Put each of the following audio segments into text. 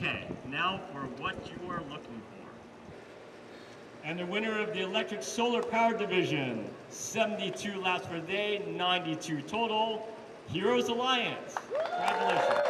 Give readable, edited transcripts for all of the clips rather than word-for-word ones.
Okay, now for what you are looking for. And the winner of the electric solar power division, 72 laps per day, 92 total, Heroes Alliance. Congratulations.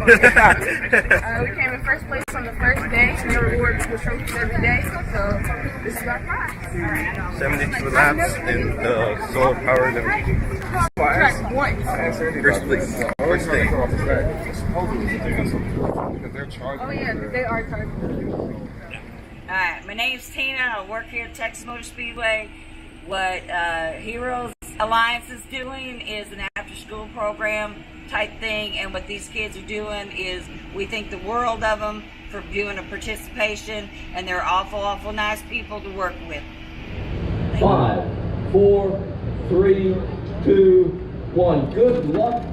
We came in first place on the first day. We reward the trophies every day, so this is our prize. 72 laps in the solar power division. Track one. First place. First day. Oh yeah, they are charging. Alright, my name's Tina. I work here at Texas Motor Speedway. What Heroes Alliance is doing is an after-school program type thing, and what these kids are doing is we think the world of them for doing a participation, and they're awful nice people to work with. 5, 4, 3, 2, 1. Good luck.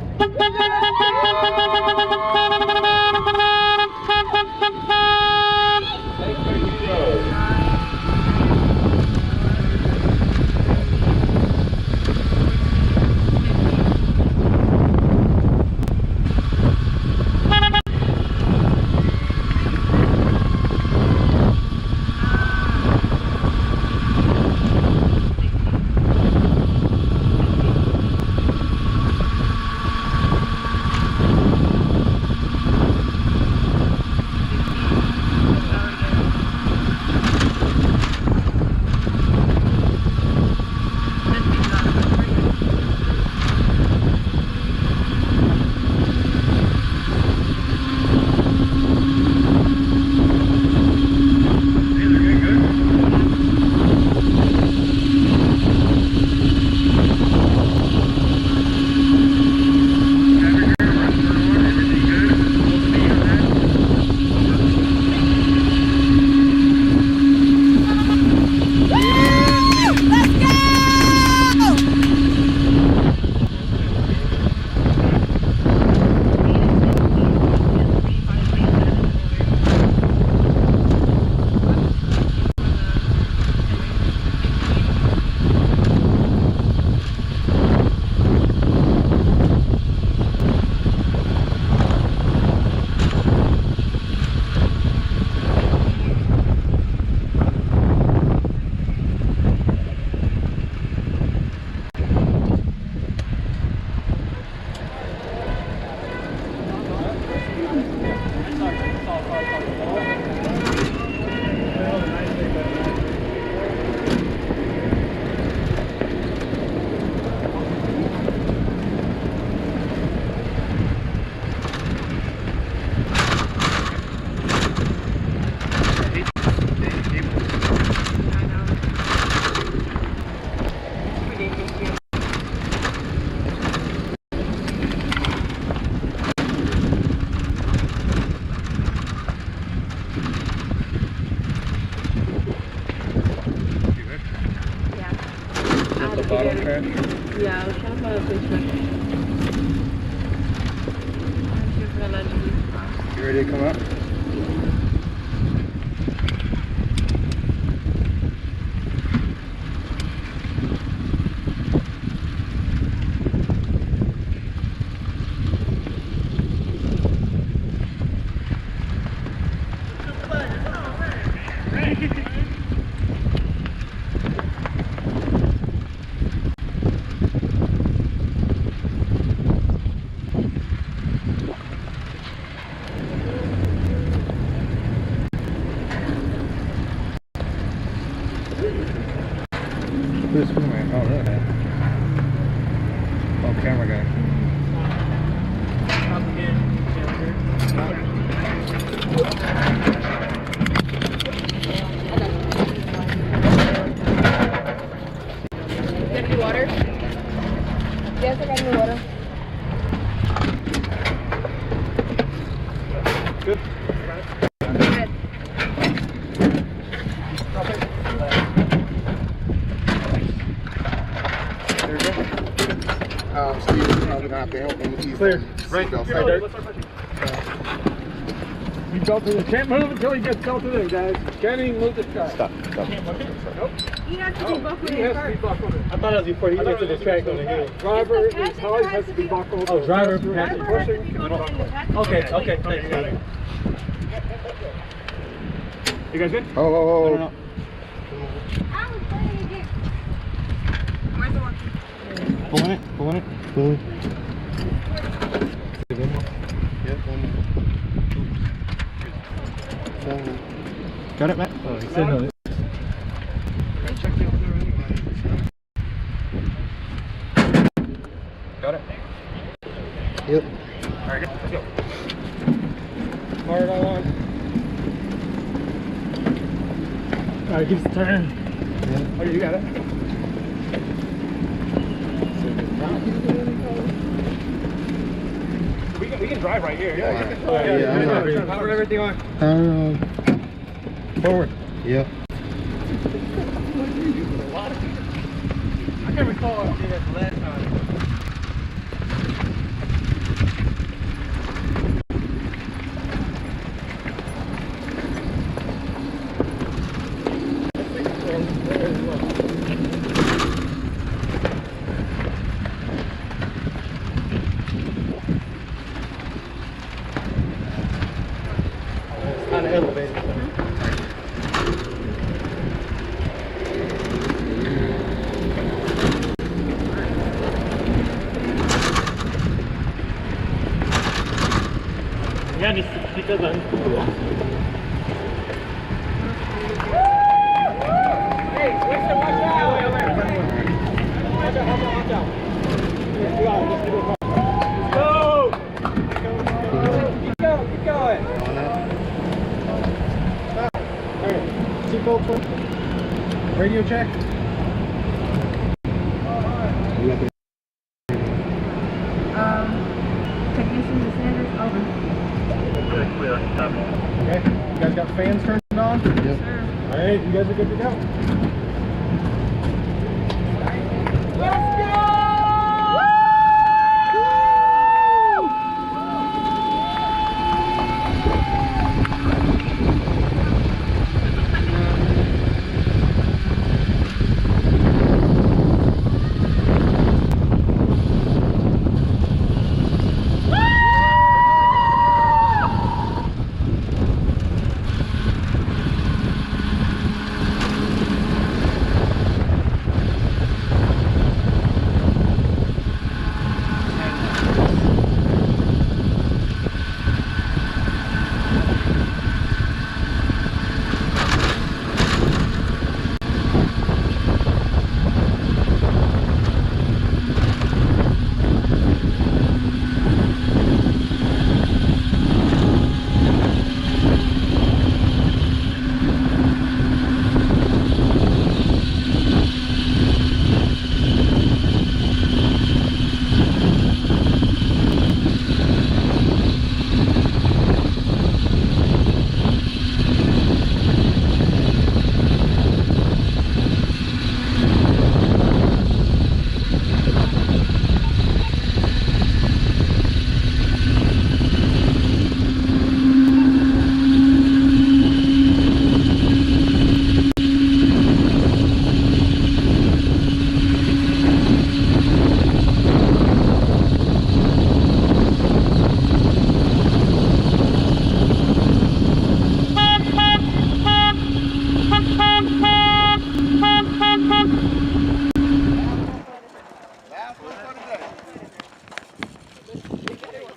Yeah, I was trying to find a picture. You ready to come up? Who's filming? Oh, really? Oh, camera guy. Get any water? Yes, I got any water. Good. There you go. Steve is probably gonna have to help him. He's Clear. Right. You belted it. Can't move until he gets belted in, guys. Can't even move the track. Stop. Can't move it. Nope. You have to be buckled He in has to be first. buckled in. I thought it was before he gets to the track on the hill. Driver is always has to be buckled. Oh, driver Passenger has to be pushing. Okay, thanks. You guys good? Oh. I was playing again. Where's the one? Pulling it. Got it, Matt? Oh, he's sitting on it. Got it? Yep. Alright, let's go. Hard on. Alright, give us the turn. Yeah. Okay, you got it. We can drive right here. Yeah. Power everything on. Forward. Yep. I can't recall I did that the last time. It's kind of elevated. Yan, hindi ka lang. Radio check. Technician, the Sanders, over. Okay. You guys got fans turned on? Yep. Alright, you guys are good to go.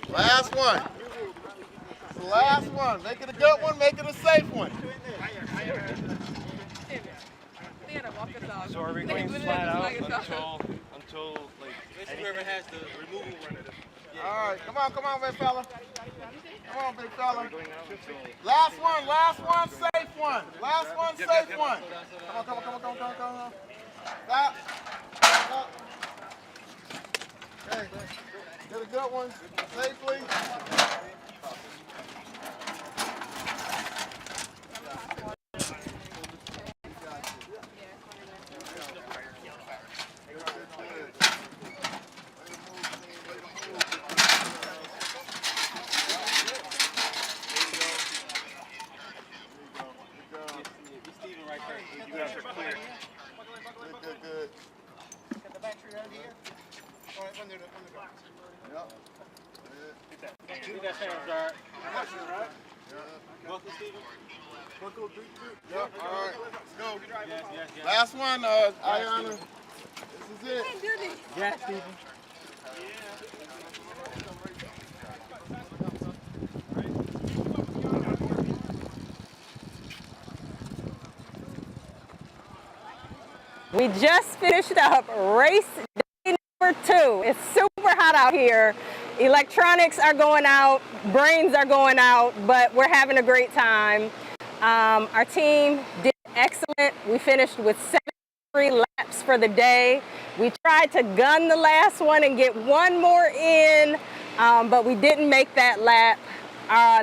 Last one. It's the last one. Make it a good one, make it a safe one. So are we going flat out until like whoever has the removal run? All right, come on, big fella. Come on, big fella. Last one, safe one. Last one, safe one. Come on. Stop. Okay, get a good one, safely. stand here. Under the glass. Yep. Leave that stand, Jared. Right? Buckle, Steven. Buckle, yep, all right. Let's go. Yes. Last one, Ayana. This is it. Yeah, Steven. We just finished up race day number 2. It's super hot out here. Electronics are going out, brains are going out, but we're having a great time. Our team did excellent. We finished with 73 laps for the day. We tried to gun the last one and get one more in, but we didn't make that lap.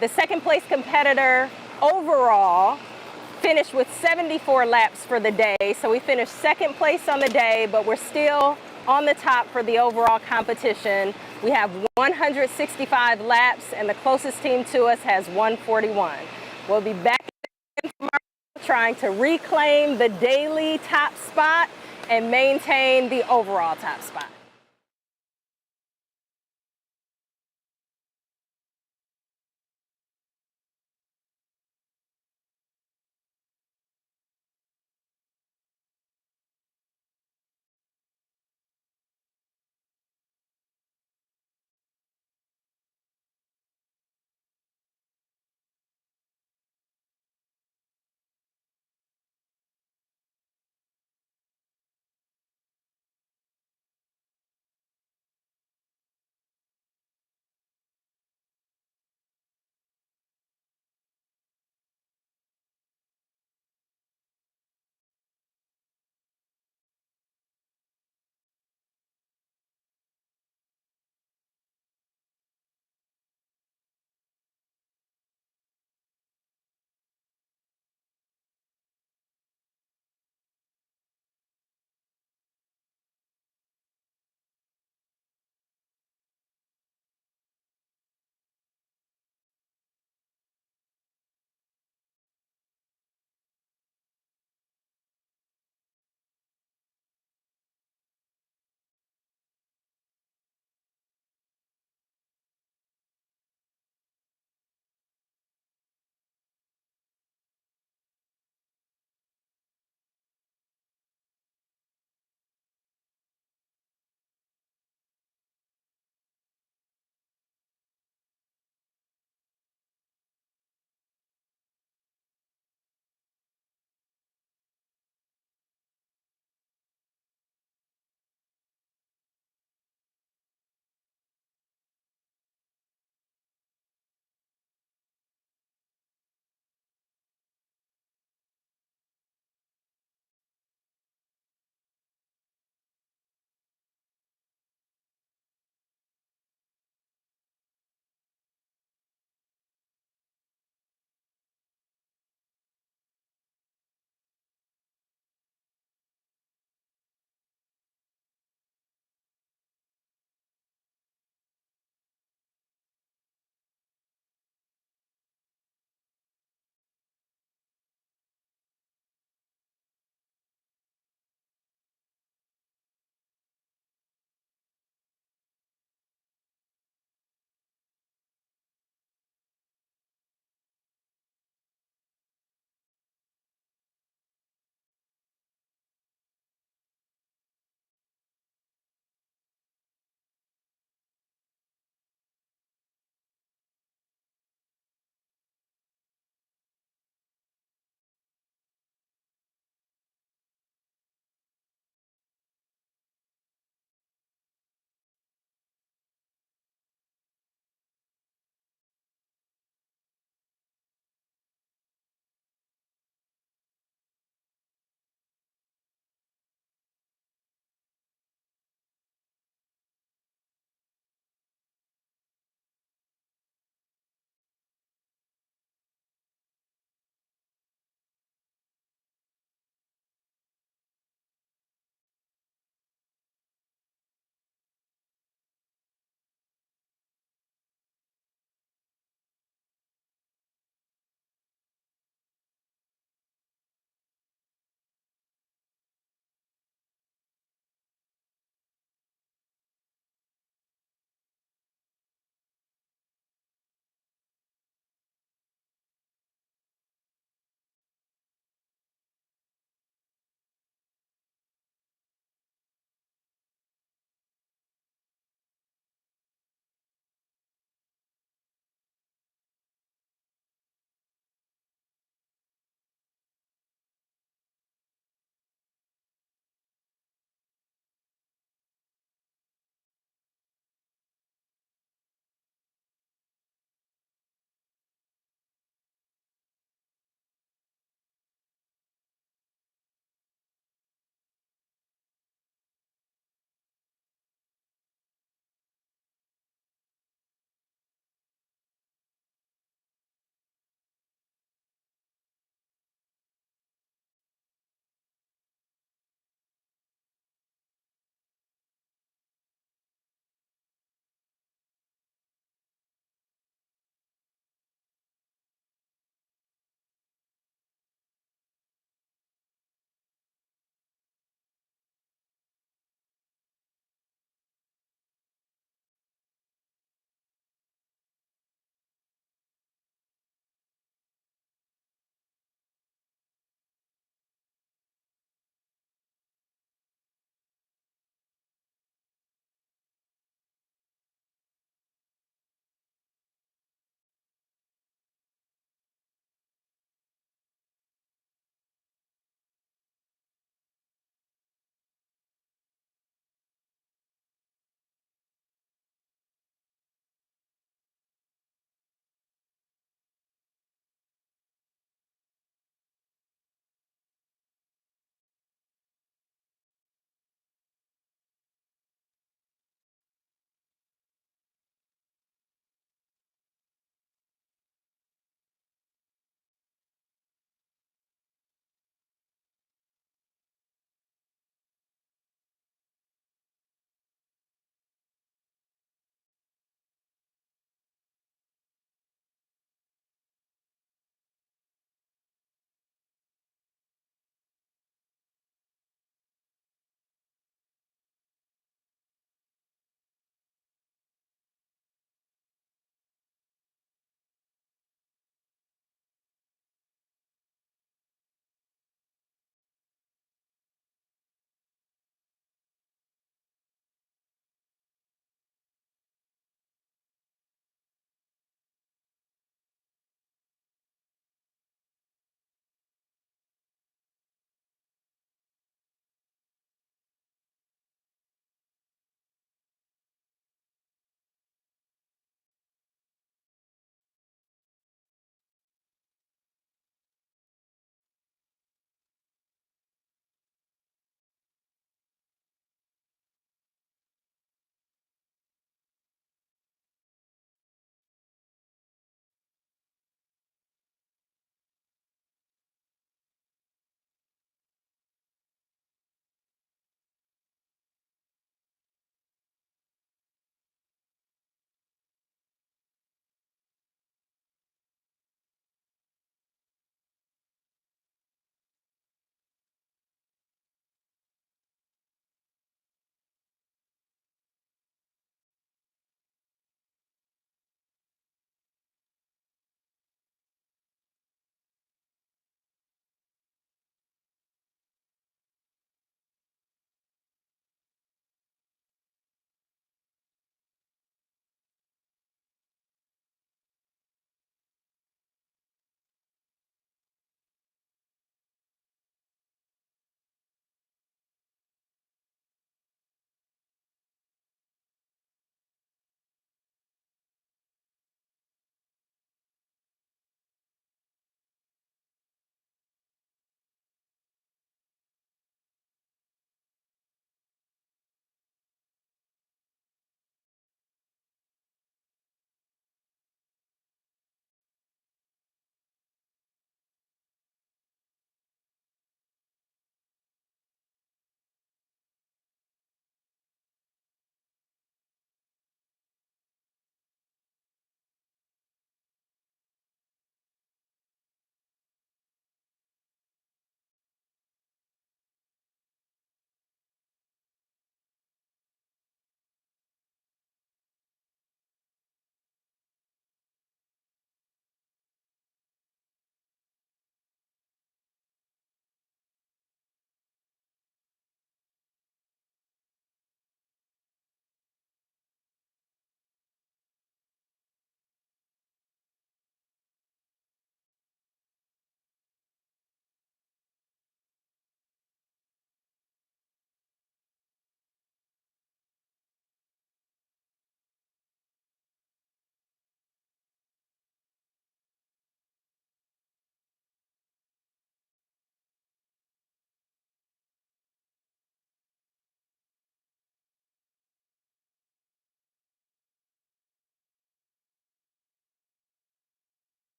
The second place competitor overall finished with 74 laps for the day. So we finished second place on the day, but we're still on the top for the overall competition. We have 165 laps, and the closest team to us has 141. We'll be back tomorrow trying to reclaim the daily top spot and maintain the overall top spot.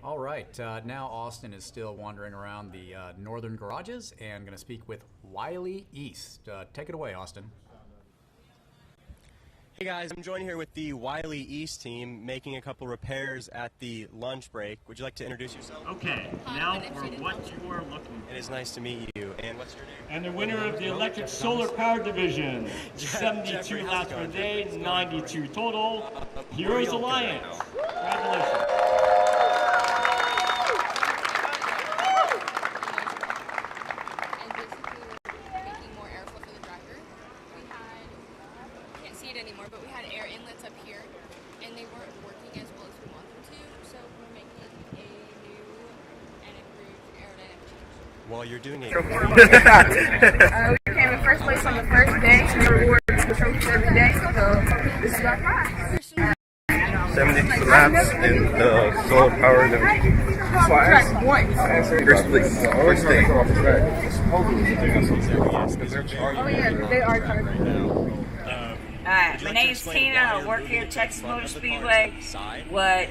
All right, now Austin is still wandering around the northern garages and going to speak with Wiley East. Take it away, Austin. Hey guys, I'm joined here with the Wiley East team making a couple repairs at the lunch break. Would you like to introduce yourself? Okay, now for what you are looking for. It is nice to meet you. And what's your name? And the winner of the electric solar power division, 72 laps per day, 92 total, Heroes Alliance. Congratulations. Anymore, but we had air inlets up here and they weren't working as well as we want them to, so we're making a new and improved aerodynamic change. Well, you're doing it. We came in first place on the first day and we reward the trophies every day, so this is our prize. 72 laps in the solar power Track one. First place. First day. Oh yeah, they are charging. My name's Tina. I work here at Texas Motor Speedway. What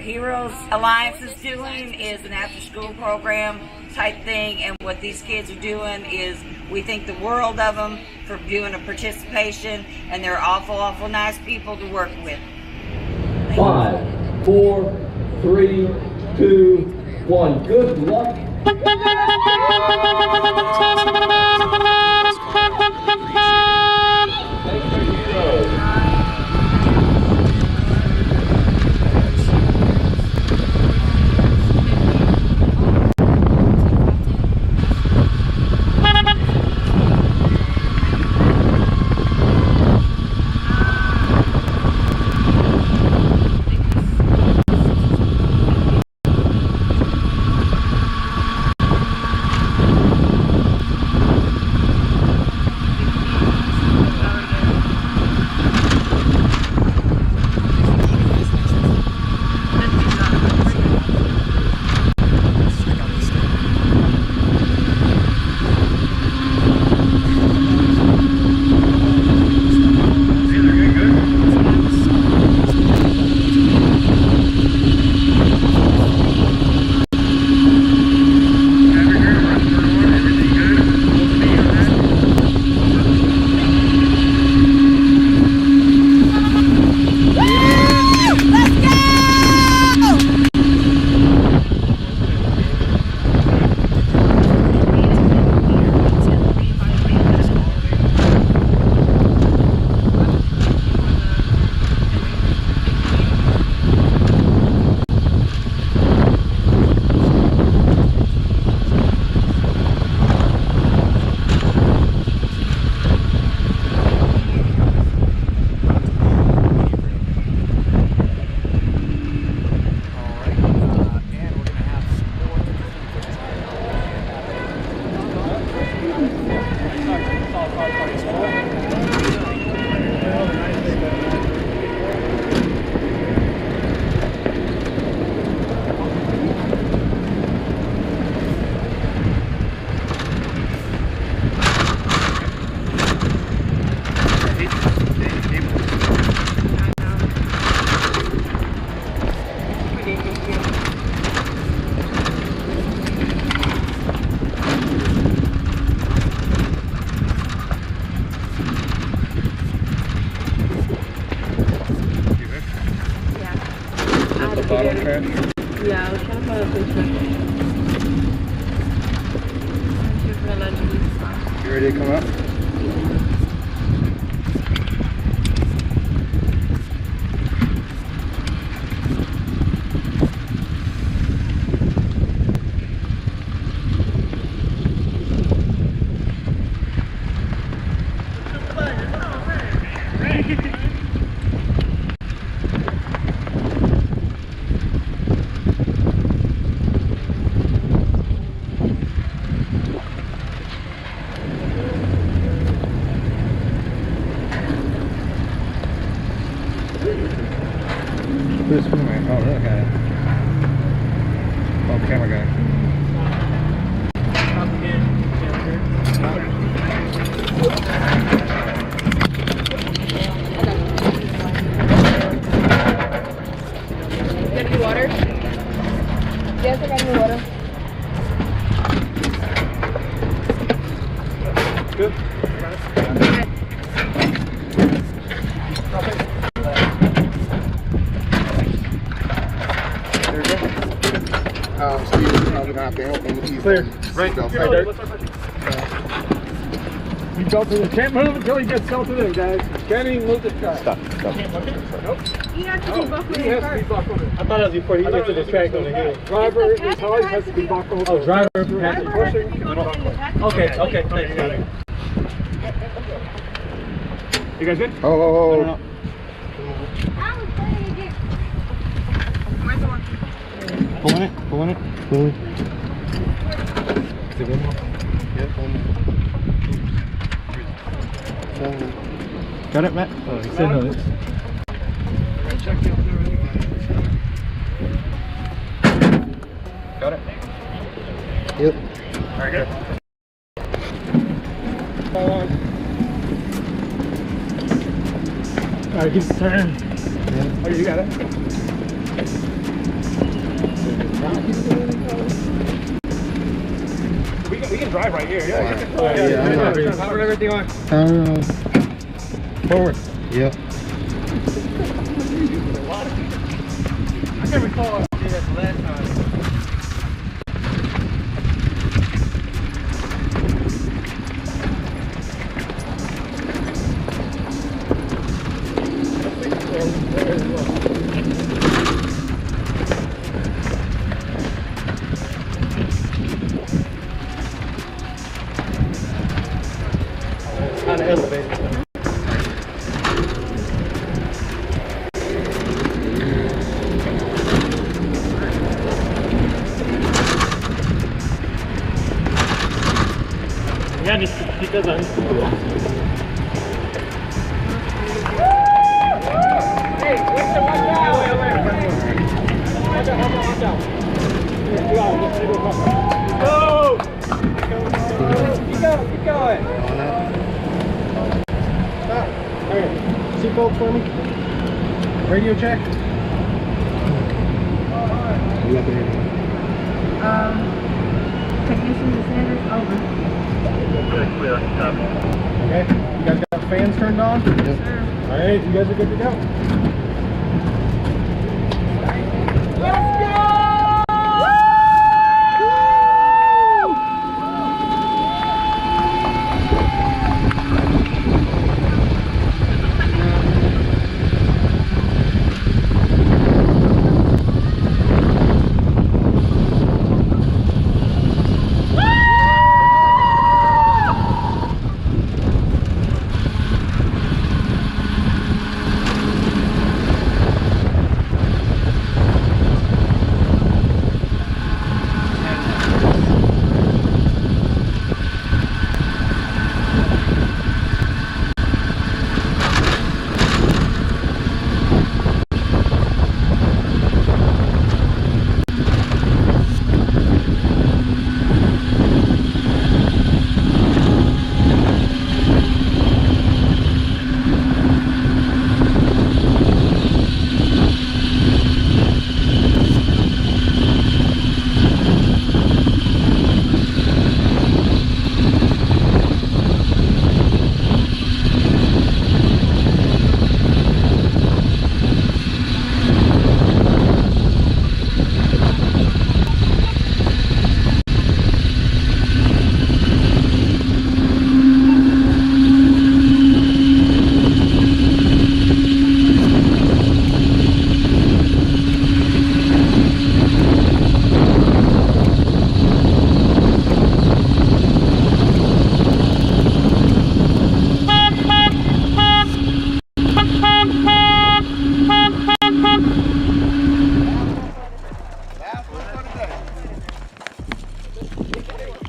Heroes Alliance is doing is an after-school program type thing, and what these kids are doing is we think the world of them for doing a participation, and they're awful nice people to work with. 5, 4, 3, 2, 1. Good luck. Yeah, I was trying to find a picture. You ready to come up? Who's filming? Oh, that guy. Oh, camera guy. Get any water? You have to help them ease. Clear. Right. Right there. You go through the, can't move until he gets tilted in, guys. Kenny, move the track. Stop. Nope. You have to be buckled He has to be buckled in. I thought it was before he gets to the track on the hill. Driver, his always has to be buckled. Oh, driver has to be pushing. Okay, thanks, got it. You guys good? Oh. Pulling it. Is it good one? Yeah, Got it, Matt? Oh, he said no. Got it? Yep. Very good. Alright, keep the turn. Yeah. Oh, you got it. We can drive right here. Yeah. Power everything on. Forward. Yep. I can't recall I did that the last time. Kind of elevated. Yeah, just keep those on. Hey, watch out! Watch out! Go! Keep going! Stop. Alright. Seatbelt for me. Radio check. You got the radio. Technician to Sanders, over. Okay. You guys got fans turned on? Yes. Alright, you guys are good to go. Let's go!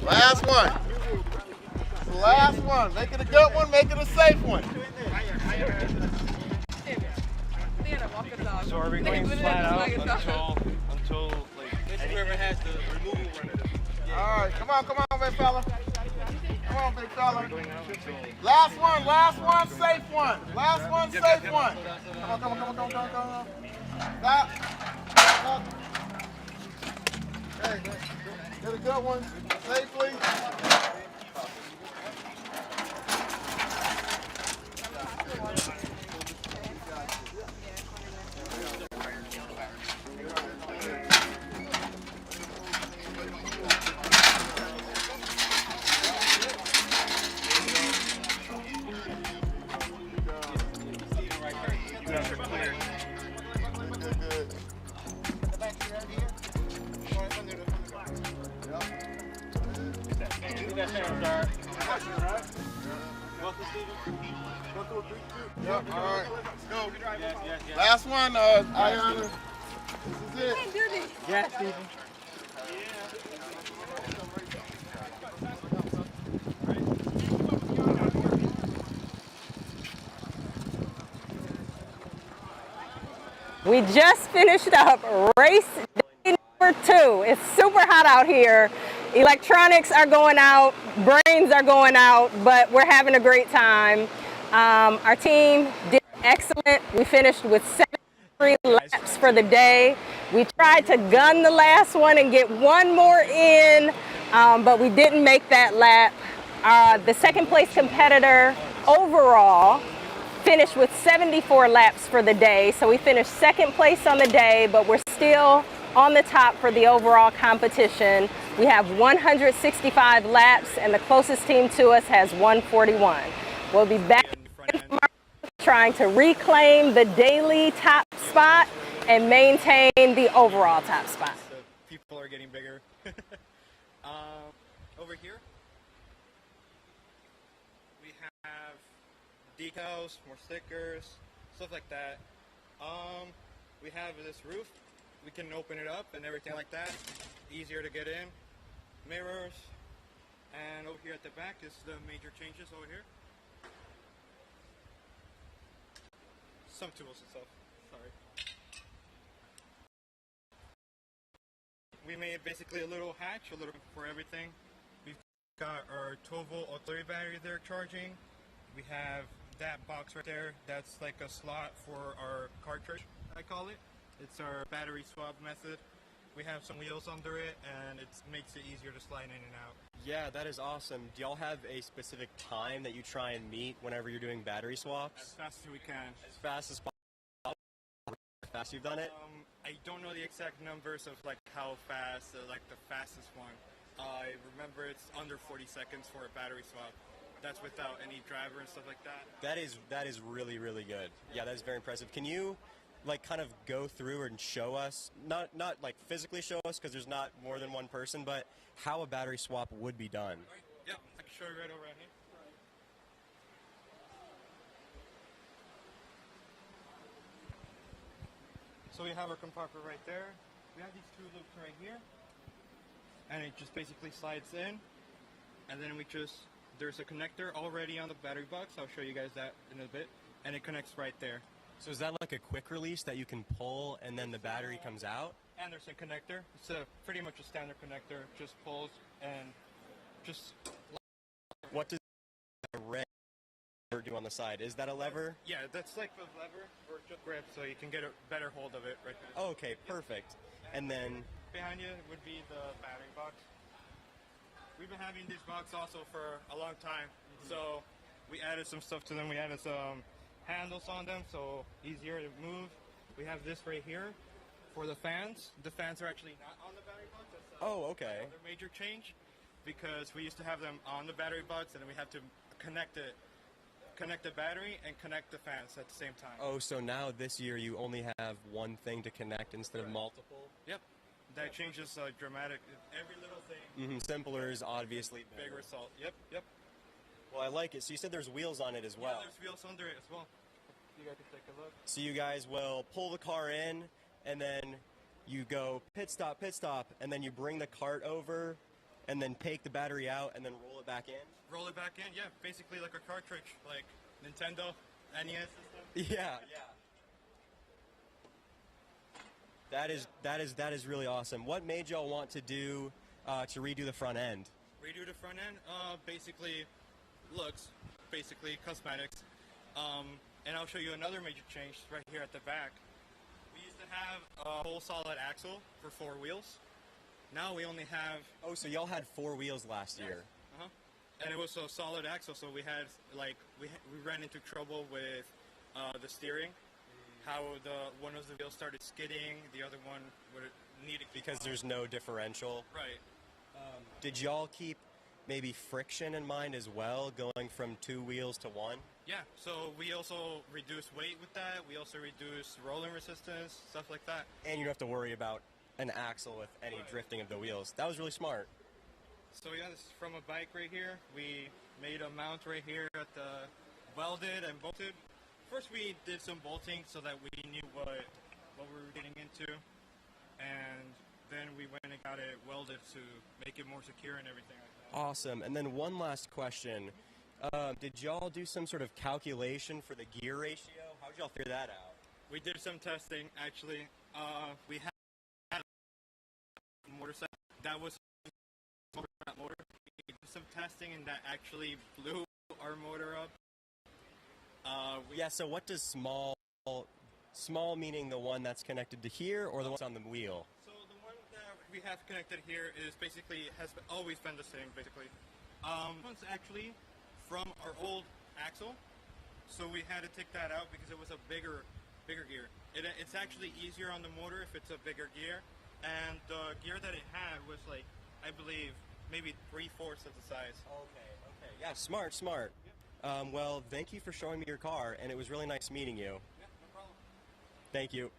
Last one. The last one. Make it a good one, make it a safe one. So are we going flat out until like whoever has the removal run it? All right, come on, big fella. Come on, big fella. Last one, safe one. Last one, safe one. Come on. Stop. Hey, get a good one, safely. All right. Let's go. Last one, Ayana. This is it. Yeah, Steven. We just finished up race day number 2. It's super hot out here. Electronics are going out, brains are going out, but we're having a great time. Our team did excellent. We finished with 73 laps for the day. We tried to gun the last one and get one more in, but we didn't make that lap. The second place competitor overall finished with 74 laps for the day. So we finished second place on the day, but we're still on the top for the overall competition. We have 165 laps, and the closest team to us has 141. We'll be back tomorrow trying to reclaim the daily top spot and maintain the overall top spot. So people are getting bigger. Over here, we have decals, more stickers, stuff like that. We have this roof. We can open it up and everything like that. Easier to get in. Mirrors. And over here at the back is the major changes over here. Some tools and stuff. Sorry. We made basically a little hatch, a little for everything. We've got our 12-volt auxiliary battery there charging. We have that box right there. That's like a slot for our cartridge, I call it. It's our battery swap method. We have some wheels under it, and it makes it easier to slide in and out. Yeah, that is awesome. Do y'all have a specific time that you try and meet whenever you're doing battery swaps? As fast as we can. As fast as possible? How fast you've done it? I don't know the exact numbers of like how fast, like the fastest one. I remember it's under 40 seconds for a battery swap. That's without any driver and stuff like that. That is really, really good. Yeah, that is very impressive. Can you like kind of go through and show us, not like physically show us because there's not more than one person, but how a battery swap would be done? Yeah, I can show you right over here. So we have our compartment right there. We have these two loops right here. And it just basically slides in. And then there's a connector already on the battery box. I'll show you guys that in a bit. And it connects right there. So is that like a quick release that you can pull and then the battery comes out? And there's a connector. It's pretty much a standard connector. Just pulls and just... What does the red do on the side? Is that a lever? Yeah, that's like a lever or just grip so you can get a better hold of it right there. Oh, okay, perfect. And then... Behind you would be the battery box. We've been having this box also for a long time. So we added some stuff to them. We added some handles on them so easier to move. We have this right here for the fans. The fans are actually not on the battery box. That's okay. Another major change because we used to have them on the battery box and then we have to connect the battery and connect the fans at the same time. Oh, so now this year you only have one thing to connect instead of multiple? Yep. That changes dramatic. Every little thing. Simpler is obviously big result. Yep. Well, I like it. So you said there's wheels on it as well. Yeah, there's wheels under it as well. You guys can take a look. So you guys will pull the car in, and then you go pit stop, and then you bring the cart over, and then take the battery out, and then roll it back in? Roll it back in, yeah. Basically like a cartridge, like Nintendo, NES system. Yeah. That is really awesome. What made y'all want to do to redo the front end? Redo the front end? Basically looks, basically cosmetics. And I'll show you another major change right here at the back. We used to have a whole solid axle for 4 wheels. Now we only have... Oh, so y'all had 4 wheels last year. And it was a solid axle, so we had like we ran into trouble with the steering. How one of the wheels started skidding, the other one needed because there's no differential. Right. Did y'all keep maybe friction in mind as well, going from 2 wheels to 1? Yeah. So we also reduced weight with that. We also reduced rolling resistance, stuff like that. And you don't have to worry about an axle with any drifting of the wheels. That was really smart. So yeah, this is from a bike right here. We made a mount right here at the welded and bolted first we did some bolting so that we knew what we were getting into, and then we went and got it welded to make it more secure and everything like that. Awesome. And then one last question. Did y'all do some sort of calculation for the gear ratio? How did y'all figure that out? We did some testing, actually. We had a motor set that was motor. We did some testing, and that actually blew our motor up. Yeah, so what does small meaning the one that's connected to here or the one that's on the wheel? So the one that we have connected here is basically, always been the same, basically. One's actually from our old axle, so we had to take that out because it was a bigger gear. It's actually easier on the motor if it's a bigger gear, and the gear that it had was like, I believe, maybe 3/4 of the size. Okay. Yeah, smart. Well, thank you for showing me your car, and it was really nice meeting you. Yeah, no problem. Thank you.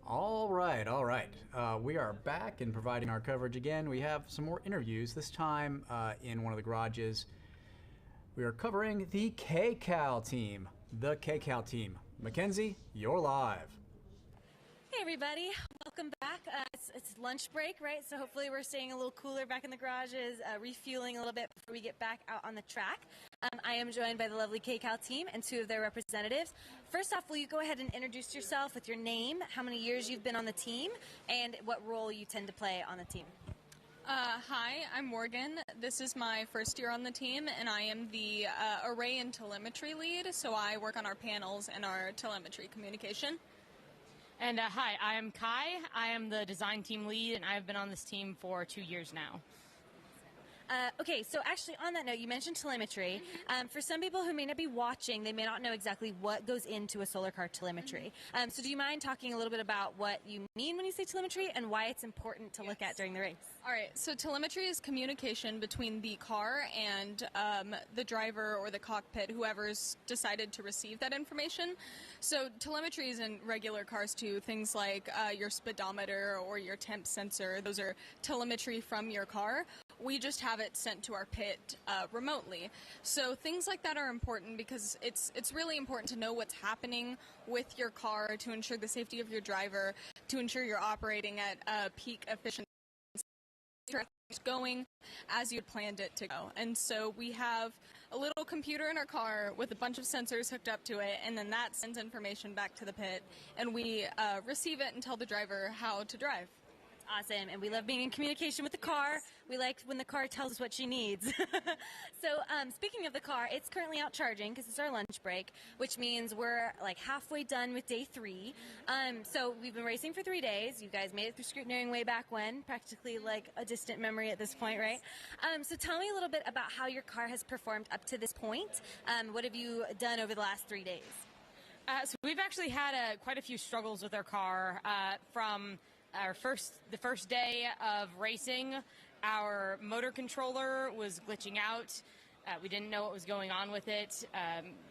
All right. We are back and providing our coverage again. We have some more interviews, this time in one of the garages. We are covering the KCAL team. The KCAL team. Mackenzie, you're live. Hey everybody, welcome back. It's lunch break, right? So hopefully we're staying a little cooler back in the garages, refueling a little bit before we get back out on the track. I am joined by the lovely KCAL team and two of their representatives. First off, will you go ahead and introduce yourself with your name, how many years you've been on the team, and what role you tend to play on the team? Hi, I'm Morgan. This is my first year on the team, and I am the array and telemetry lead, so I work on our panels and our telemetry communication. And hi, I am Kai. I am the design team lead, and I've been on this team for 2 years now. Okay, so actually on that note, you mentioned telemetry. For some people who may not be watching, they may not know exactly what goes into a solar car telemetry. So do you mind talking a little bit about what you mean when you say telemetry and why it's important to look at during the race? All right, so telemetry is communication between the car and the driver or the cockpit, whoever's decided to receive that information. So telemetry is in regular cars too, things like your speedometer or your temp sensor. Those are telemetry from your car. We just have it sent to our pit remotely. So things like that are important because it's really important to know what's happening with your car to ensure the safety of your driver, to ensure you're operating at peak efficiency, going as you had planned it to go. And so we have a little computer in our car with a bunch of sensors hooked up to it, and then that sends information back to the pit, and we receive it and tell the driver how to drive. Awesome, and we love being in communication with the car. We like when the car tells us what she needs. So speaking of the car, it's currently out charging because it's our lunch break, which means we're like halfway done with day 3. So we've been racing for 3 days. You guys made it through scrutineering way back when, practically like a distant memory at this point, right? So tell me a little bit about how your car has performed up to this point. What have you done over the last 3 days? So we've actually had quite a few struggles with our car from the first day of racing. Our motor controller was glitching out. We didn't know what was going on with it.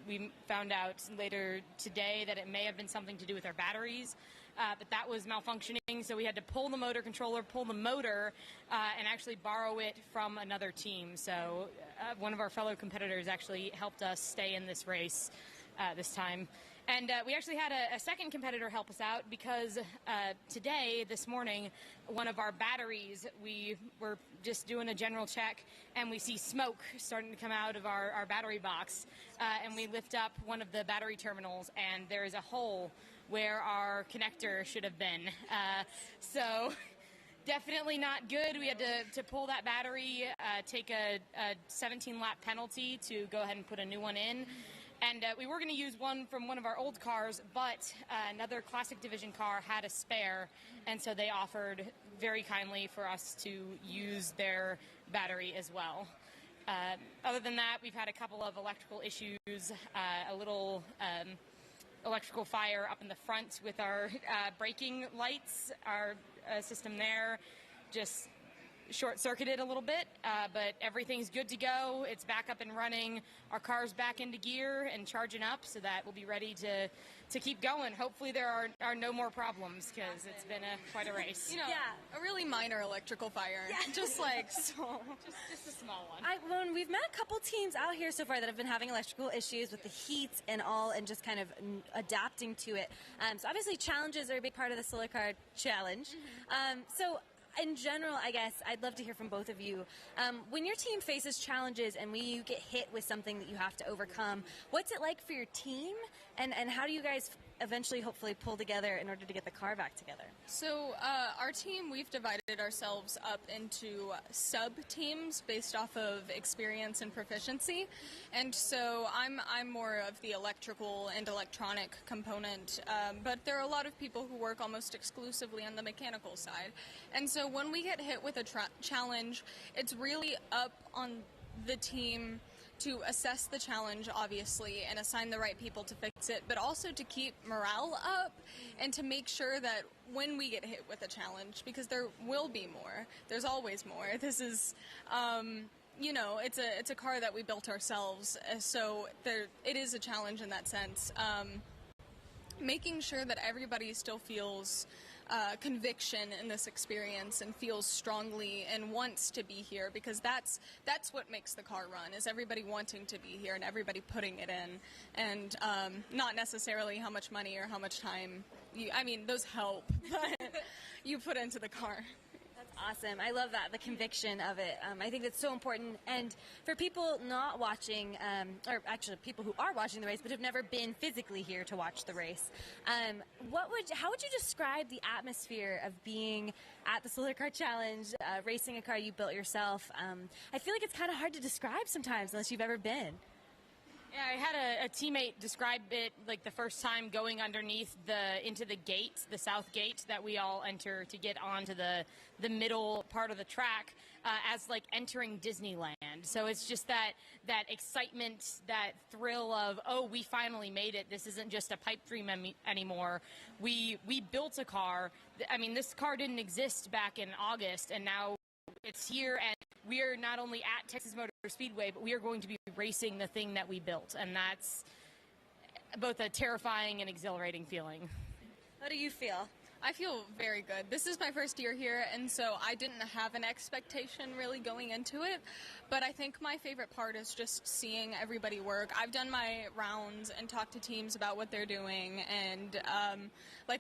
We found out later today that it may have been something to do with our batteries, but that was malfunctioning, so we had to pull the motor controller, pull the motor, and actually borrow it from another team. So one of our fellow competitors actually helped us stay in this race this time. And we actually had a second competitor help us out because this morning, one of our batteries, we were just doing a general check, and we see smoke starting to come out of our battery box. And we lift up one of the battery terminals, and there is a hole where our connector should have been. So definitely not good. We had to pull that battery, take a 17-lap penalty to go ahead and put a new one in. And we were going to use one from one of our old cars, but another Classic Division car had a spare, and so they offered very kindly for us to use their battery as well. Other than that, we've had a couple of electrical issues, a little electrical fire up in the front with our braking lights, our system there just short-circuited a little bit, but everything's good to go. It's back up and running. Our car's back into gear and charging up so that we'll be ready to keep going. Hopefully there are no more problems because it's been quite a race. You know, a really minor electrical fire. Yeah. Just like so. Just a small one. We've met a couple teams out here so far that have been having electrical issues with the heat and all, and just kind of adapting to it. So obviously challenges are a big part of the Solar Car Challenge. So in general, I guess, I'd love to hear from both of you. When your team faces challenges and when you get hit with something that you have to overcome, what's it like for your team? And how do you guys eventually, hopefully, pull together in order to get the car back together? So our team, we've divided ourselves up into sub-teams based off of experience and proficiency. And so I'm more of the electrical and electronic component, but there are a lot of people who work almost exclusively on the mechanical side. And so when we get hit with a challenge, it's really up on the team to assess the challenge, obviously, and assign the right people to fix it, but also to keep morale up and to make sure that when we get hit with a challenge, because there will be more, there's always more. This is, it's a car that we built ourselves, so it is a challenge in that sense. making sure that everybody still feels conviction in this experience and feels strongly and wants to be here, because that's what makes the car run, is everybody wanting to be here and everybody putting it in, and not necessarily how much money or how much time those help, but you put into the car. Awesome. I love that, the conviction of it. I think that's so important. And for people not watching, or actually people who are watching the race but have never been physically here to watch the race, how would you describe the atmosphere of being at the Solar Car Challenge, racing a car you built yourself? I feel like it's kind of hard to describe sometimes unless you've ever been. Yeah, I had a teammate describe it like the first time going underneath into the gate, the south gate that we all enter to get onto the middle part of the track, as like entering Disneyland. So it's just that excitement, that thrill of, oh, we finally made it. This isn't just a pipe dream anymore. We built a car. I mean, this car didn't exist back in August, and now it's here, and we are not only at Texas Motor Speedway, but we are going to be racing the thing that we built, and that's both a terrifying and exhilarating feeling. How do you feel? I feel very good. This is my first year here, and so I didn't have an expectation really going into it, but I think my favorite part is just seeing everybody work. I've done my rounds and talked to teams about what they're doing, and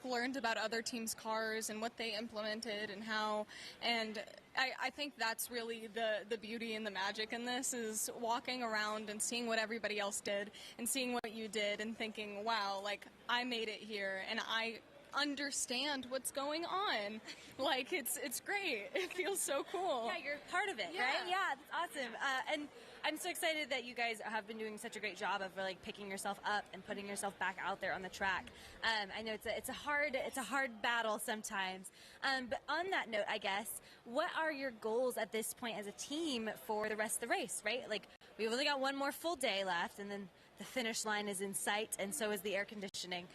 learned about other teams' cars and what they implemented and how, and I think that's really the beauty and the magic in this, is walking around and seeing what everybody else did and seeing what you did and thinking, wow, like, I made it here and I understand what's going on. Like, it's great. It feels so cool. Yeah, you're part of it, right? Yeah, that's awesome. And I'm so excited that you guys have been doing such a great job of like picking yourself up and putting yourself back out there on the track. I know it's a hard battle sometimes. But on that note, I guess, what are your goals at this point as a team for the rest of the race, right? Like, we've only got one more full day left, and then the finish line is in sight, and so is the air conditioning.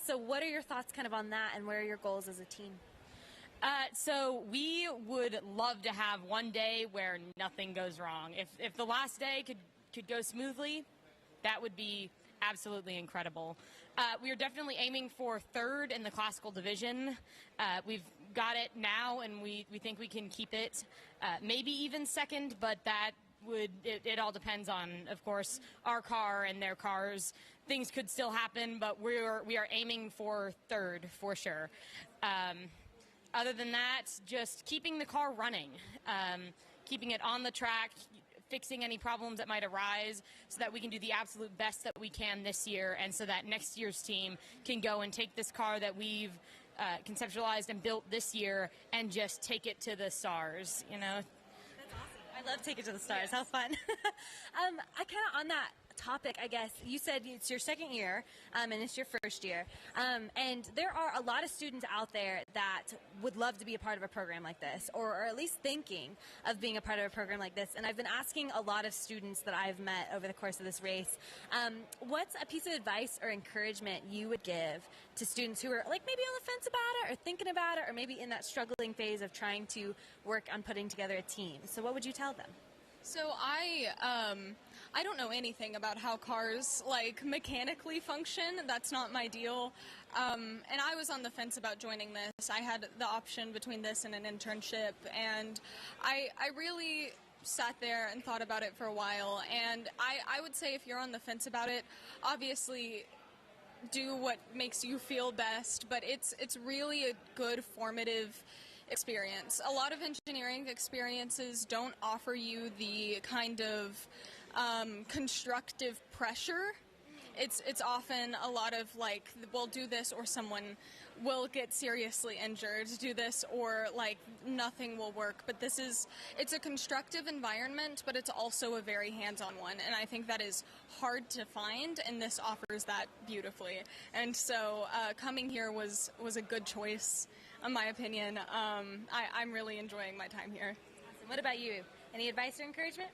So what are your thoughts kind of on that, and what are your goals as a team? So we would love to have one day where nothing goes wrong. If the last day could go smoothly, that would be absolutely incredible. We are definitely aiming for third in the classical division. We've got it now, and we think we can keep it. Maybe even second, but that it all depends on, of course, our car and their cars. Things could still happen, but we are aiming for third for sure. Other than that, just keeping the car running, keeping it on the track, fixing any problems that might arise so that we can do the absolute best that we can this year, and so that next year's team can go and take this car that we've conceptualized and built this year and just take it to the stars, you know? I love Take It to the Stars. Yeah. How fun. I kind of, on that topic, I guess, you said it's your second year, and it's your first year. And there are a lot of students out there that would love to be a part of a program like this, or at least thinking of being a part of a program like this. And I've been asking a lot of students that I've met over the course of this race, what's a piece of advice or encouragement you would give to students who are like maybe on the fence about it, or thinking about it, or maybe in that struggling phase of trying to work on putting together a team? So what would you tell them? So I don't know anything about how cars like mechanically function. That's not my deal. And I was on the fence about joining this. I had the option between this and an internship, and I really sat there and thought about it for a while. And I would say, if you're on the fence about it, obviously do what makes you feel best, but it's really a good formative experience. A lot of engineering experiences don't offer you the kind of constructive pressure. It's often a lot of like, we'll do this or someone will get seriously injured, do this or like nothing will work. But it's a constructive environment, but it's also a very hands-on one, and I think that is hard to find, and this offers that beautifully. And so coming here was a good choice, in my opinion. I'm really enjoying my time here. Awesome. What about you? Any advice or encouragement?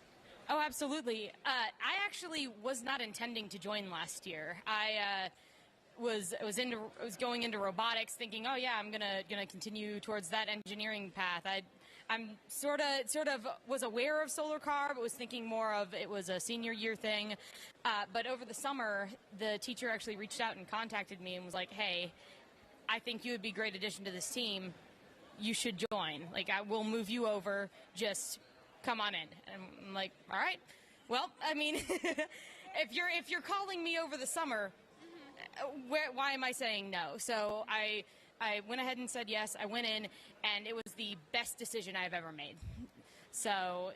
Oh, absolutely. I actually was not intending to join last year. I was going into robotics, thinking, oh yeah, I'm gonna continue towards that engineering path. I'm sort of was aware of solar car, but was thinking more of it was a senior year thing. But over the summer, the teacher actually reached out and contacted me and was like, "Hey, I think you would be a great addition to this team. You should join. Like, I will move you over. Just come on in." And I'm like, "All right. Well, I mean, if you're calling me over the summer, why am I saying no?" So I went ahead and said yes. I went in, and it was the best decision I've ever made. So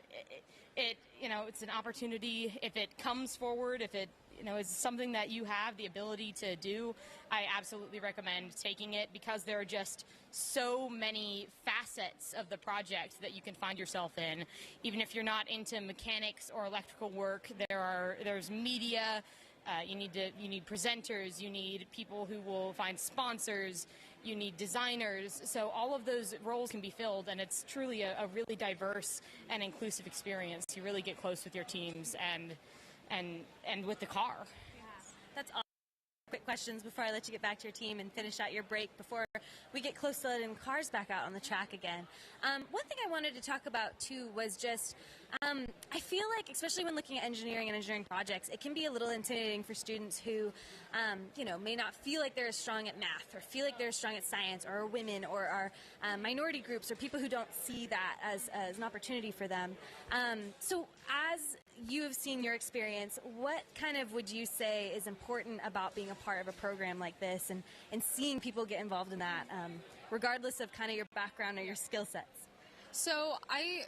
it's an opportunity. If it comes forward, if it is something that you have the ability to do, I absolutely recommend taking it, because there are just so many facets of the project that you can find yourself in. Even if you're not into mechanics or electrical work, there's media. You need presenters. You need people who will find sponsors. You need designers. So all of those roles can be filled, and it's truly a really diverse and inclusive experience. You really get close with your teams and with the car. Yeah, that's all. Quick questions before I let you get back to your team and finish out your break before we get close to letting cars back out on the track again. One thing I wanted to talk about too was just I feel like, especially when looking at engineering and engineering projects, it can be a little intimidating for students who may not feel like they're as strong at math, or feel like they're as strong at science, or are women, or are minority groups, or people who don't see that as an opportunity for them. So as you have seen your experience, what kind of would you say is important about being a part of a program like this, and seeing people get involved in that, regardless of kind of your background or your skill sets? So I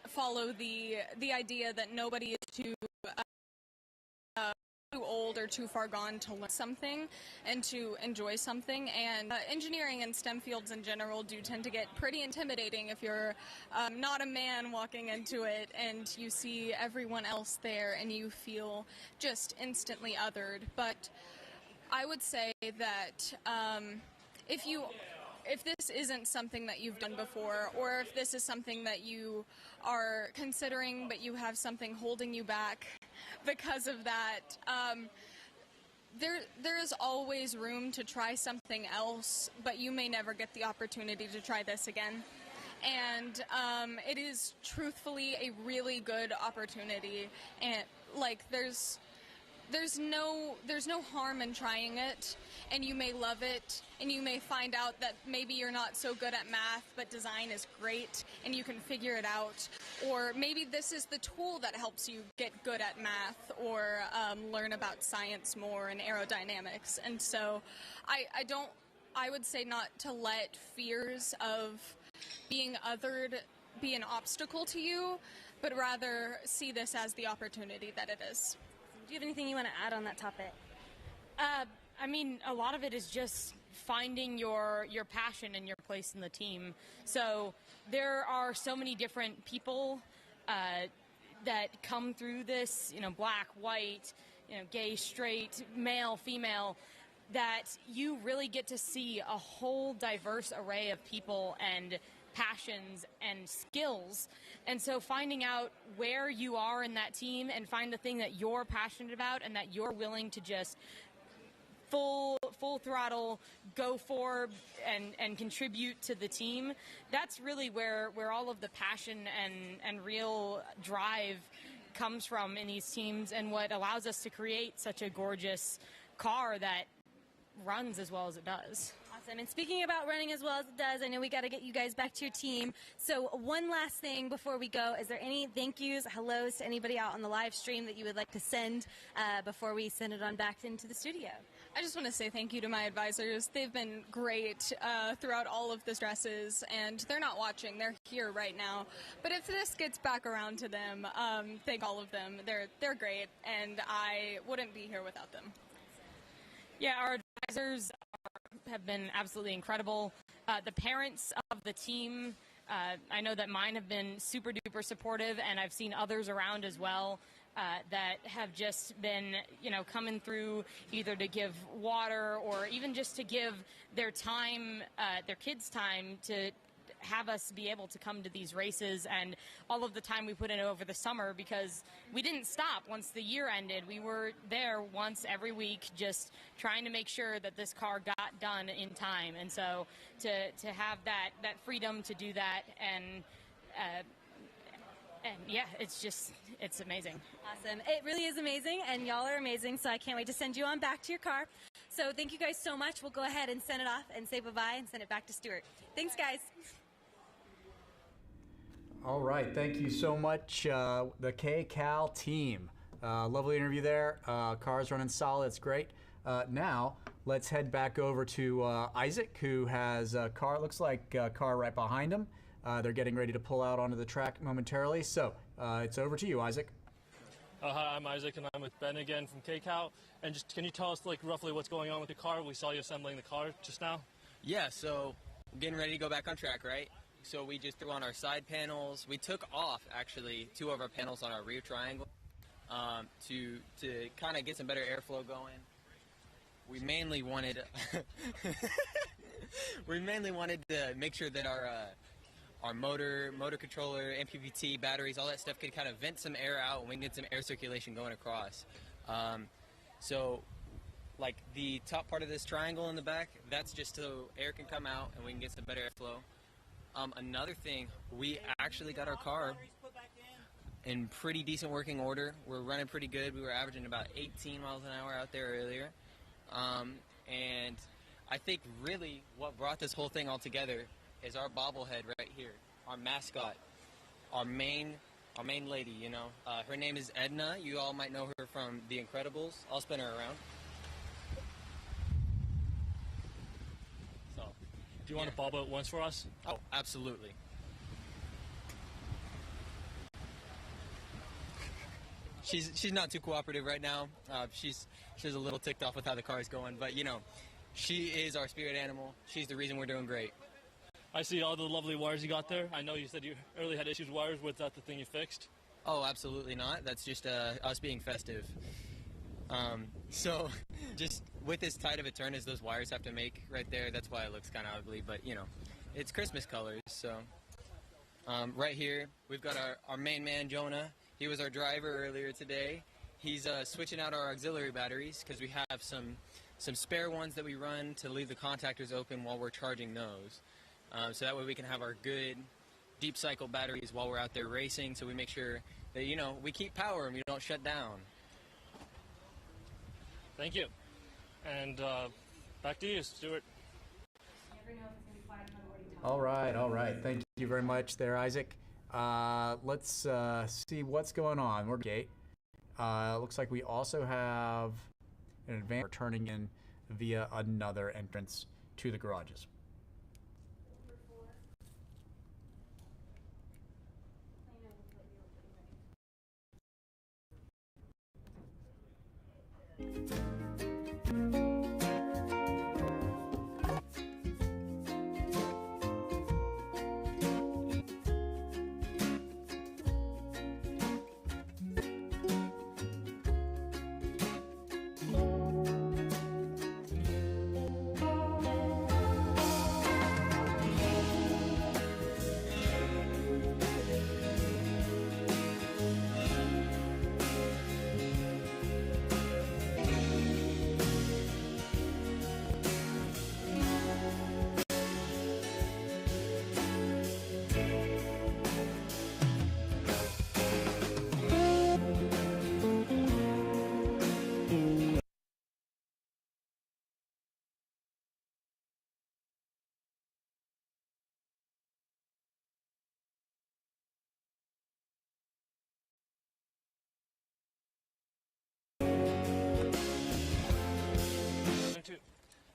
follow the idea that nobody is too old or too far gone to learn something and to enjoy something, and engineering and STEM fields in general do tend to get pretty intimidating if you're not a man walking into it and you see everyone else there and you feel just instantly othered. But I would say that if this isn't something that you've done before, or if this is something that you are considering but you have something holding you back because of that, there is always room to try something else, but you may never get the opportunity to try this again. And it is truthfully a really good opportunity, and there's no harm in trying it, and you may love it, and you may find out that maybe you're not so good at math, but design is great, and you can figure it out. Or maybe this is the tool that helps you get good at math, or learn about science more and aerodynamics. And so I would say not to let fears of being othered be an obstacle to you, but rather see this as the opportunity that it is. Do you have anything you want to add on that topic? I mean, a lot of it is just finding your passion and your place in the team. So there are so many different people that come through this, black, white, gay, straight, male, female, that you really get to see a whole diverse array of people and passions and skills. And so finding out where you are in that team and find the thing that you're passionate about and that you're willing to just full throttle go for and contribute to the team, that's really where all of the passion and real drive comes from in these teams, and what allows us to create such a gorgeous car that runs as well as it does. Awesome. And speaking about running as well as it does, I know we got to get you guys back to your team. So one last thing before we go, is there any thank yous, hellos to anybody out on the live stream that you would like to send before we send it on back into the studio? I just want to say thank you to my advisors. They've been great throughout all of the stresses, and they're not watching. They're here right now. But if this gets back around to them, thank all of them. They're great, and I wouldn't be here without them. Yeah, our advisors have been absolutely incredible. The parents of the team, I know that mine have been super duper supportive, and I've seen others around as well that have just been, coming through either to give water or even just to give their time, their kids' time to have us be able to come to these races and all of the time we put in over the summer, because we didn't stop once the year ended. We were there once every week just trying to make sure that this car got done in time. And so to have that freedom to do that and yeah, it's amazing. Awesome. It really is amazing, and y'all are amazing, so I can't wait to send you on back to your car. So thank you guys so much. We'll go ahead and send it off and say bye-bye and send it back to Stuart. Thanks, guys. All right, thank you so much, the KCAL team. Lovely interview there. Car's running solid, it's great. Now, let's head back over to Isaac, who has a car, looks like a car right behind him. They're getting ready to pull out onto the track momentarily, so it's over to you, Isaac. Hi, I'm Isaac, and I'm with Ben again from KCAL. And just can you tell us like roughly what's going on with the car? We saw you assembling the car just now. Yeah, so we're getting ready to go back on track, right? So we just threw on our side panels. We took off actually 2 of our panels on our rear triangle to kind of get some better airflow going. We mainly wanted to make sure that our motor controller, MPPT, batteries, all that stuff could kind of vent some air out and we can get some air circulation going across. So like the top part of this triangle in the back, that's just so air can come out and we can get some better airflow. Another thing, we actually got our car in pretty decent working order. We're running pretty good. We were averaging about 18 miles an hour out there earlier. And I think really what brought this whole thing all together is our bobblehead right here, our mascot, our main lady, you know. Her name is Edna. You all might know her from The Incredibles. I'll spin her around. So, do you want to bob it once for us? Oh, absolutely. She's not too cooperative right now. She's a little ticked off with how the car is going, but you know, she is our spirit animal. She's the reason we're doing great. I see all the lovely wires you got there. I know you said you earlier had issues with wires. Was that the thing you fixed? Oh, absolutely not. That's just us being festive. So just with as tight of a turn as those wires have to make right there, that's why it looks kind of ugly. But, you know, it's Christmas colors. So right here, we've got our main man, Jonah. He was our driver earlier today. He's switching out our auxiliary batteries because we have some spare ones that we run to leave the contactors open while we're charging those. So that way we can have our good deep cycle batteries while we're out there racing, so we make sure that, you know, we keep power and we don't shut down. Thank you. And back to you, Stuart. All right. Thank you very much there, Isaac. Let's see what's going on. We're gate. Looks like we also have an advance turning in via another entrance to the garages.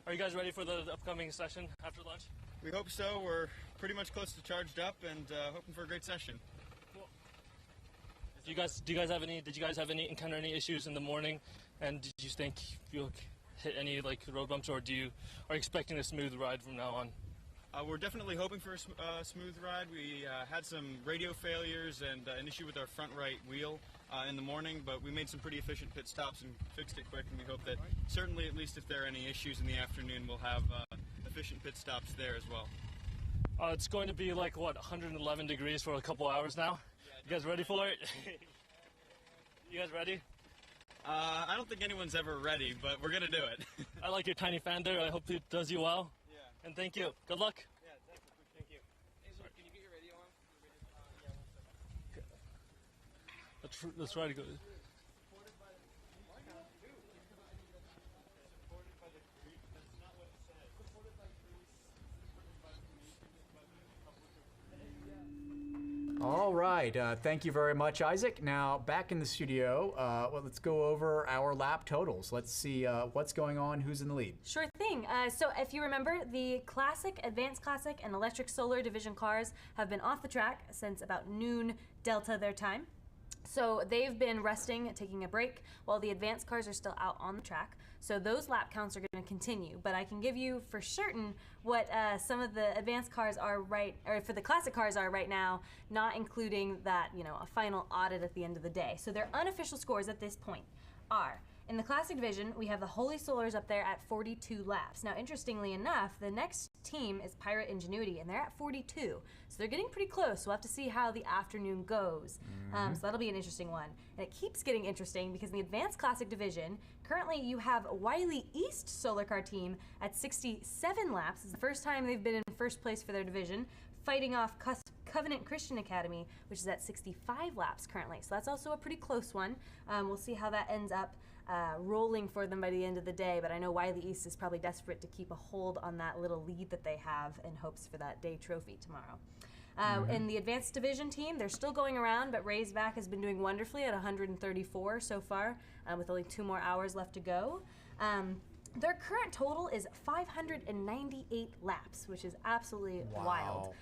Are you guys ready for the upcoming session after lunch? We hope so. We're pretty much close to charged up and hoping for a great session. Cool. Did you guys have any encounter any issues in the morning? And did you think you'll hit any like road bumps, or are you expecting a smooth ride from now on? We're definitely hoping for a smooth ride. We had some radio failures and an issue with our front right wheel in the morning, but we made some pretty efficient pit stops and fixed it quick, and we hope that certainly, at least if there are any issues in the afternoon, we'll have efficient pit stops there as well. It's going to be like, what, 111 degrees for a couple hours now? You guys ready for it? You guys ready? I don't think anyone's ever ready, but we're gonna do it. I like your tiny fan there. I hope it does you well. Yeah. And thank you. Good luck. Yeah, exactly. Thank you. Can you get your radio on? Let's try to go. All right. Thank you very much, Isaac. Now, back in the studio, well, let's go over our lap totals. Let's see what's going on, who's in the lead. Sure thing. So if you remember, the Classic, Advanced Classic, and Electric Solar Division cars have been off the track since about noon Delta their time. So they've been resting, taking a break, while the advanced cars are still out on the track. So those lap counts are going to continue, but I can give you for certain what some of the advanced cars are or for the classic cars are right now, not including that, a final audit at the end of the day. So their unofficial scores at this point are, in the classic division, we have the Holy Solars up there at 42 laps. Now, interestingly enough, the next team is Pirate Ingenuity, and they're at 42. So they're getting pretty close. We'll have to see how the afternoon goes. So that'll be an interesting one. And it keeps getting interesting because in the Advanced Classic division, currently you have Wiley East Solar Car team at 67 laps. It's the first time they've been in first place for their division, fighting off Covenant Christian Academy, which is at 65 laps currently. So that's also a pretty close one. We'll see how that ends up rolling for them by the end of the day, but I know Wiley East is probably desperate to keep a hold on that little lead that they have in hopes for that day trophy tomorrow. In the advanced division team, they're still going around, but Razorback has been doing wonderfully at 134 so far, with only 2 more hours left to go. Their current total is 598 laps, which is absolutely wild.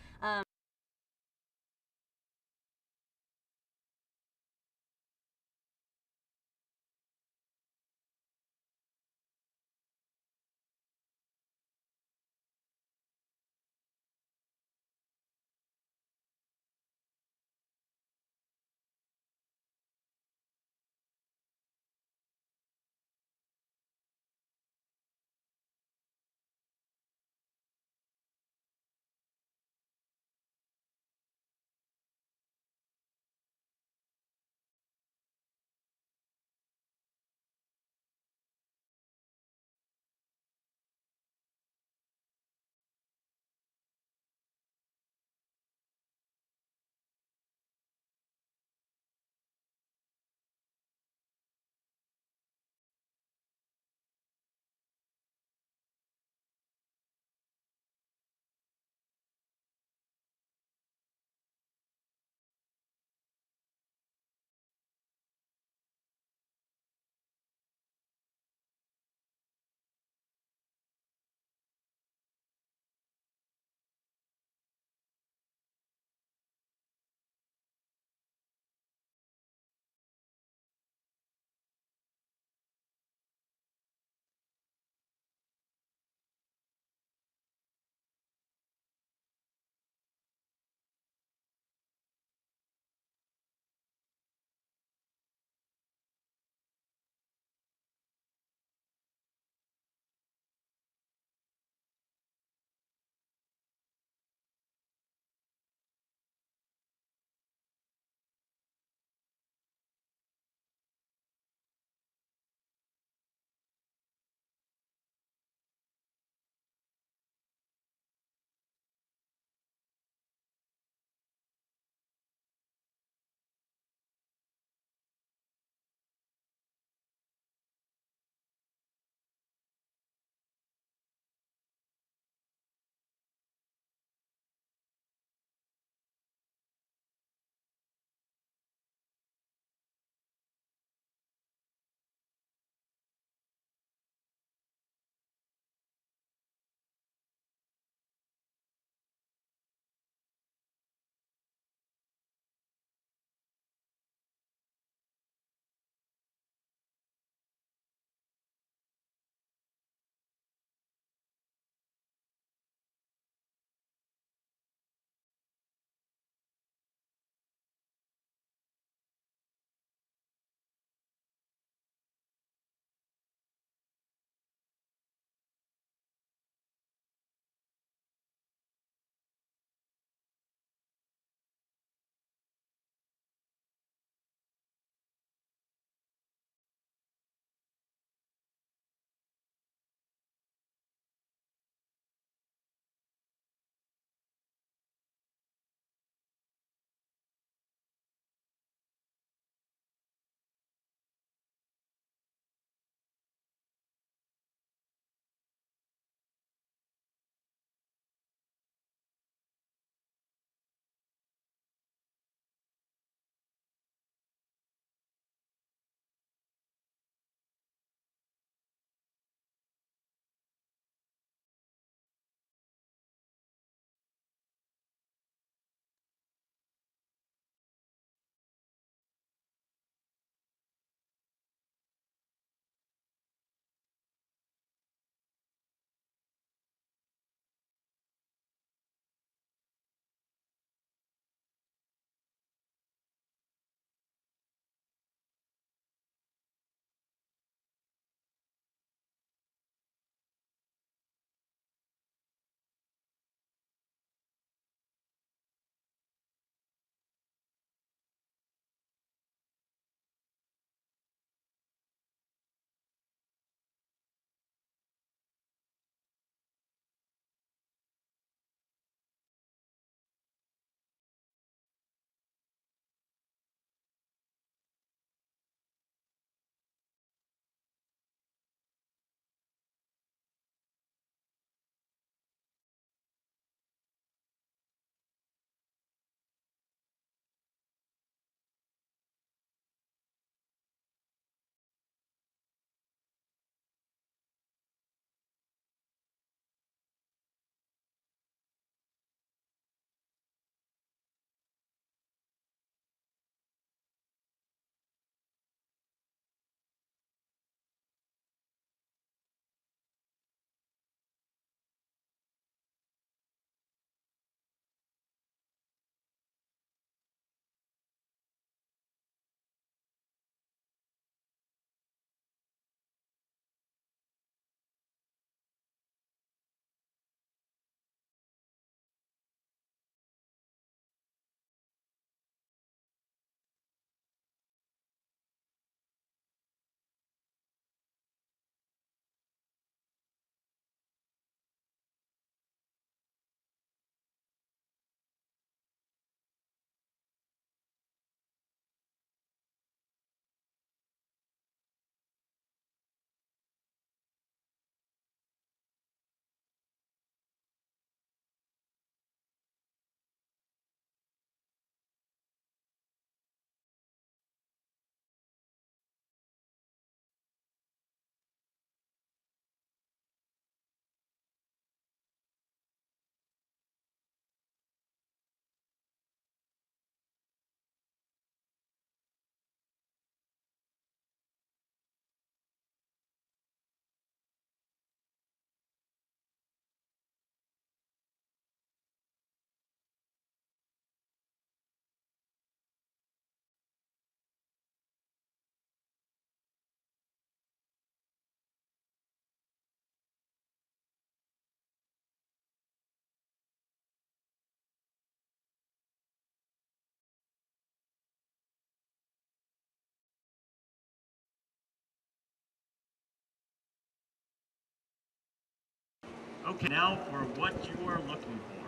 Okay, now for what you are looking for.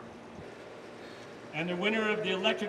And the winner of the electric